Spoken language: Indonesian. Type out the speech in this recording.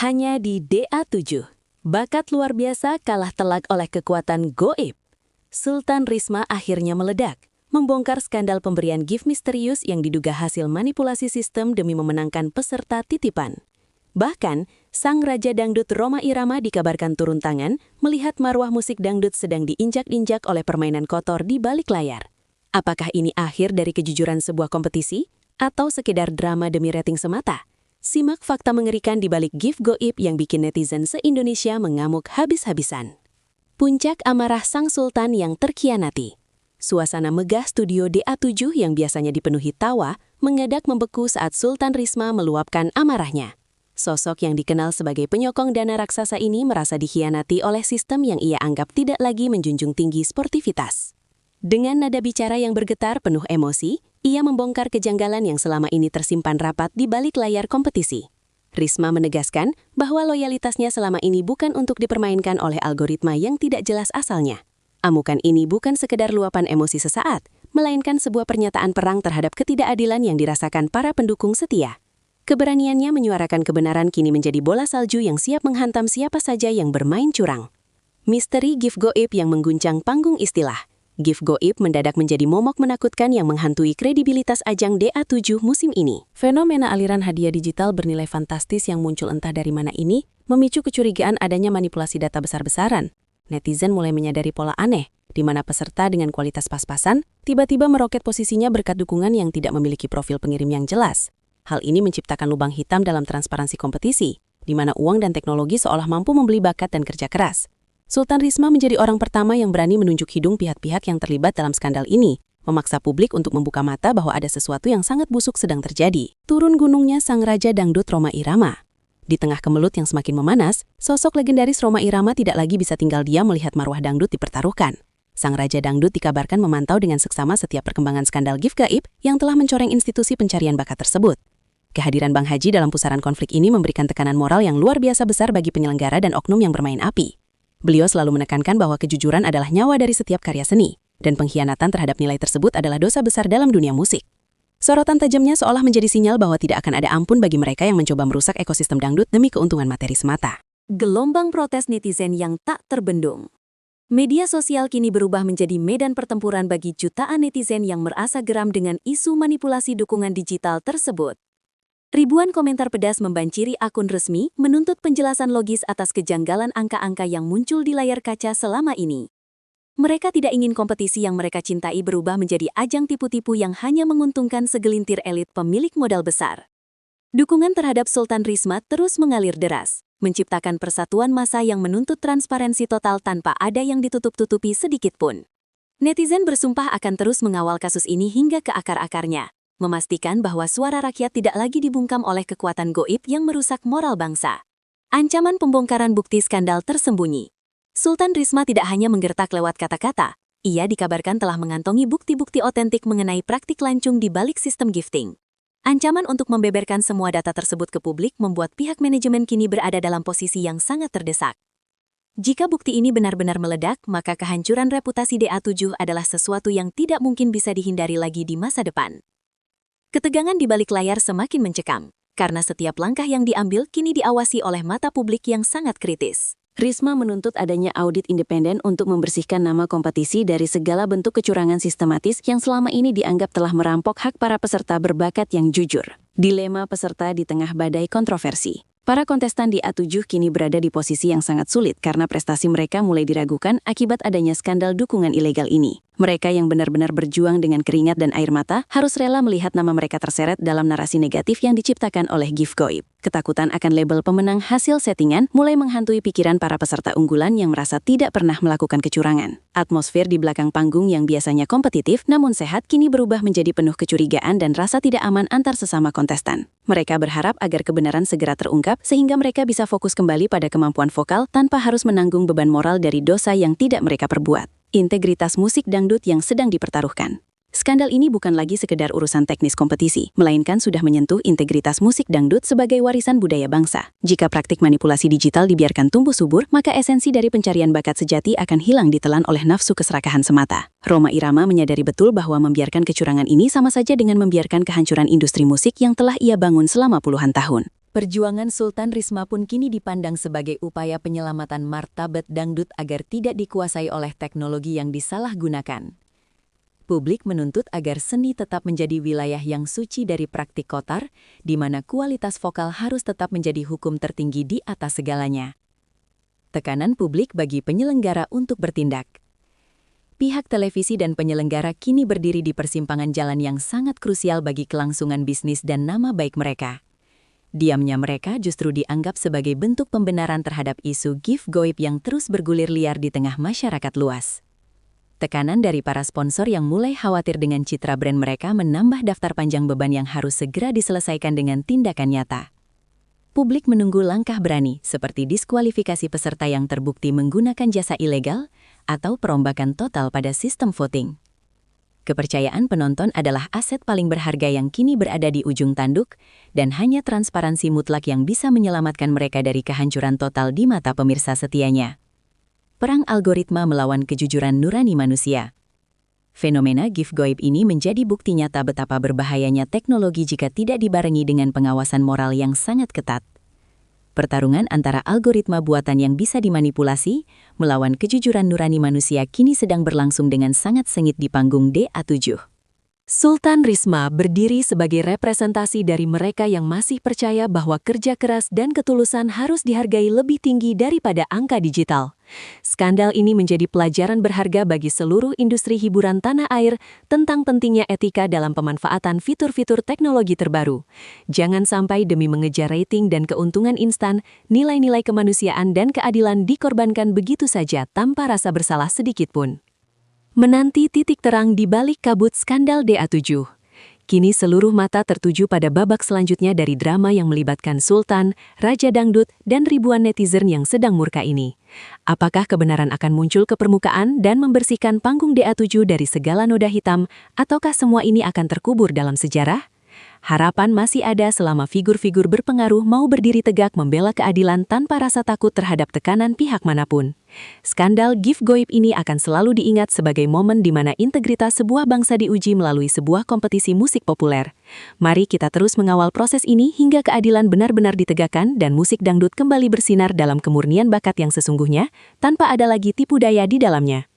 Hanya di DA7, bakat luar biasa kalah telak oleh kekuatan goib. Sultan Risma akhirnya meledak, membongkar skandal pemberian gift misterius yang diduga hasil manipulasi sistem demi memenangkan peserta titipan. Bahkan, sang Raja Dangdut Rhoma Irama dikabarkan turun tangan melihat marwah musik dangdut sedang diinjak-injak oleh permainan kotor di balik layar. Apakah ini akhir dari kejujuran sebuah kompetisi? Atau sekedar drama demi rating semata? Simak fakta mengerikan di balik gift goib yang bikin netizen se-Indonesia mengamuk habis-habisan. Puncak amarah sang sultan yang terkhianati. Suasana megah studio DA7 yang biasanya dipenuhi tawa mendadak membeku saat Sultan Risma meluapkan amarahnya. Sosok yang dikenal sebagai penyokong dana raksasa ini merasa dikhianati oleh sistem yang ia anggap tidak lagi menjunjung tinggi sportivitas. Dengan nada bicara yang bergetar penuh emosi, ia membongkar kejanggalan yang selama ini tersimpan rapat di balik layar kompetisi. Risma menegaskan bahwa loyalitasnya selama ini bukan untuk dipermainkan oleh algoritma yang tidak jelas asalnya. Amukan ini bukan sekedar luapan emosi sesaat, melainkan sebuah pernyataan perang terhadap ketidakadilan yang dirasakan para pendukung setia. Keberaniannya menyuarakan kebenaran kini menjadi bola salju yang siap menghantam siapa saja yang bermain curang. Misteri gift goib yang mengguncang panggung istilah. Gift goib mendadak menjadi momok menakutkan yang menghantui kredibilitas ajang DA7 musim ini. Fenomena aliran hadiah digital bernilai fantastis yang muncul entah dari mana ini, memicu kecurigaan adanya manipulasi data besar-besaran. Netizen mulai menyadari pola aneh, di mana peserta dengan kualitas pas-pasan, tiba-tiba meroket posisinya berkat dukungan yang tidak memiliki profil pengirim yang jelas. Hal ini menciptakan lubang hitam dalam transparansi kompetisi, di mana uang dan teknologi seolah mampu membeli bakat dan kerja keras. Sultan Risma menjadi orang pertama yang berani menunjuk hidung pihak-pihak yang terlibat dalam skandal ini, memaksa publik untuk membuka mata bahwa ada sesuatu yang sangat busuk sedang terjadi. Turun gunungnya sang Raja Dangdut Rhoma Irama. Di tengah kemelut yang semakin memanas, sosok legendaris Rhoma Irama tidak lagi bisa tinggal diam melihat marwah dangdut dipertaruhkan. Sang Raja Dangdut dikabarkan memantau dengan seksama setiap perkembangan skandal gift gaib yang telah mencoreng institusi pencarian bakat tersebut. Kehadiran Bang Haji dalam pusaran konflik ini memberikan tekanan moral yang luar biasa besar bagi penyelenggara dan oknum yang bermain api. Beliau selalu menekankan bahwa kejujuran adalah nyawa dari setiap karya seni, dan pengkhianatan terhadap nilai tersebut adalah dosa besar dalam dunia musik. Sorotan tajamnya seolah menjadi sinyal bahwa tidak akan ada ampun bagi mereka yang mencoba merusak ekosistem dangdut demi keuntungan materi semata. Gelombang protes netizen yang tak terbendung. Media sosial kini berubah menjadi medan pertempuran bagi jutaan netizen yang merasa geram dengan isu manipulasi dukungan digital tersebut. Ribuan komentar pedas membanjiri akun resmi menuntut penjelasan logis atas kejanggalan angka-angka yang muncul di layar kaca selama ini. Mereka tidak ingin kompetisi yang mereka cintai berubah menjadi ajang tipu-tipu yang hanya menguntungkan segelintir elit pemilik modal besar. Dukungan terhadap Sultan Risma terus mengalir deras, menciptakan persatuan massa yang menuntut transparansi total tanpa ada yang ditutup-tutupi sedikit pun. Netizen bersumpah akan terus mengawal kasus ini hingga ke akar-akarnya, memastikan bahwa suara rakyat tidak lagi dibungkam oleh kekuatan goib yang merusak moral bangsa. Ancaman pembongkaran bukti skandal tersembunyi. Sultan Risma tidak hanya menggertak lewat kata-kata, ia dikabarkan telah mengantongi bukti-bukti otentik mengenai praktik lancung di balik sistem gifting. Ancaman untuk membeberkan semua data tersebut ke publik membuat pihak manajemen kini berada dalam posisi yang sangat terdesak. Jika bukti ini benar-benar meledak, maka kehancuran reputasi DA7 adalah sesuatu yang tidak mungkin bisa dihindari lagi di masa depan. Ketegangan di balik layar semakin mencekam, karena setiap langkah yang diambil kini diawasi oleh mata publik yang sangat kritis. Risma menuntut adanya audit independen untuk membersihkan nama kompetisi dari segala bentuk kecurangan sistematis yang selama ini dianggap telah merampok hak para peserta berbakat yang jujur. Dilema peserta di tengah badai kontroversi. Para kontestan di A7 kini berada di posisi yang sangat sulit karena prestasi mereka mulai diragukan akibat adanya skandal dukungan ilegal ini. Mereka yang benar-benar berjuang dengan keringat dan air mata harus rela melihat nama mereka terseret dalam narasi negatif yang diciptakan oleh gift goib. Ketakutan akan label pemenang hasil settingan mulai menghantui pikiran para peserta unggulan yang merasa tidak pernah melakukan kecurangan. Atmosfer di belakang panggung yang biasanya kompetitif namun sehat kini berubah menjadi penuh kecurigaan dan rasa tidak aman antar sesama kontestan. Mereka berharap agar kebenaran segera terungkap sehingga mereka bisa fokus kembali pada kemampuan vokal tanpa harus menanggung beban moral dari dosa yang tidak mereka perbuat. Integritas musik dangdut yang sedang dipertaruhkan. Skandal ini bukan lagi sekedar urusan teknis kompetisi, melainkan sudah menyentuh integritas musik dangdut sebagai warisan budaya bangsa. Jika praktik manipulasi digital dibiarkan tumbuh subur, maka esensi dari pencarian bakat sejati akan hilang ditelan oleh nafsu keserakahan semata. Rhoma Irama menyadari betul bahwa membiarkan kecurangan ini sama saja dengan membiarkan kehancuran industri musik yang telah ia bangun selama puluhan tahun. Perjuangan Sultan Risma pun kini dipandang sebagai upaya penyelamatan martabat dangdut agar tidak dikuasai oleh teknologi yang disalahgunakan. Publik menuntut agar seni tetap menjadi wilayah yang suci dari praktik kotor, di mana kualitas vokal harus tetap menjadi hukum tertinggi di atas segalanya. Tekanan publik bagi penyelenggara untuk bertindak. Pihak televisi dan penyelenggara kini berdiri di persimpangan jalan yang sangat krusial bagi kelangsungan bisnis dan nama baik mereka. Diamnya mereka justru dianggap sebagai bentuk pembenaran terhadap isu gift goib yang terus bergulir liar di tengah masyarakat luas. Tekanan dari para sponsor yang mulai khawatir dengan citra brand mereka menambah daftar panjang beban yang harus segera diselesaikan dengan tindakan nyata. Publik menunggu langkah berani seperti diskualifikasi peserta yang terbukti menggunakan jasa ilegal atau perombakan total pada sistem voting. Kepercayaan penonton adalah aset paling berharga yang kini berada di ujung tanduk, dan hanya transparansi mutlak yang bisa menyelamatkan mereka dari kehancuran total di mata pemirsa setianya. Perang algoritma melawan kejujuran nurani manusia. Fenomena gift goib ini menjadi bukti nyata betapa berbahayanya teknologi jika tidak dibarengi dengan pengawasan moral yang sangat ketat. Pertarungan antara algoritma buatan yang bisa dimanipulasi melawan kejujuran nurani manusia kini sedang berlangsung dengan sangat sengit di panggung DA7. Sultan Risma berdiri sebagai representasi dari mereka yang masih percaya bahwa kerja keras dan ketulusan harus dihargai lebih tinggi daripada angka digital. Skandal ini menjadi pelajaran berharga bagi seluruh industri hiburan tanah air tentang pentingnya etika dalam pemanfaatan fitur-fitur teknologi terbaru. Jangan sampai demi mengejar rating dan keuntungan instan, nilai-nilai kemanusiaan dan keadilan dikorbankan begitu saja tanpa rasa bersalah sedikit pun. Menanti titik terang di balik kabut skandal DA7. Kini seluruh mata tertuju pada babak selanjutnya dari drama yang melibatkan Sultan, Raja Dangdut, dan ribuan netizen yang sedang murka ini. Apakah kebenaran akan muncul ke permukaan dan membersihkan panggung DA7 dari segala noda hitam, ataukah semua ini akan terkubur dalam sejarah? Harapan masih ada selama figur-figur berpengaruh mau berdiri tegak membela keadilan tanpa rasa takut terhadap tekanan pihak manapun. Skandal gift goib ini akan selalu diingat sebagai momen di mana integritas sebuah bangsa diuji melalui sebuah kompetisi musik populer. Mari kita terus mengawal proses ini hingga keadilan benar-benar ditegakkan dan musik dangdut kembali bersinar dalam kemurnian bakat yang sesungguhnya, tanpa ada lagi tipu daya di dalamnya.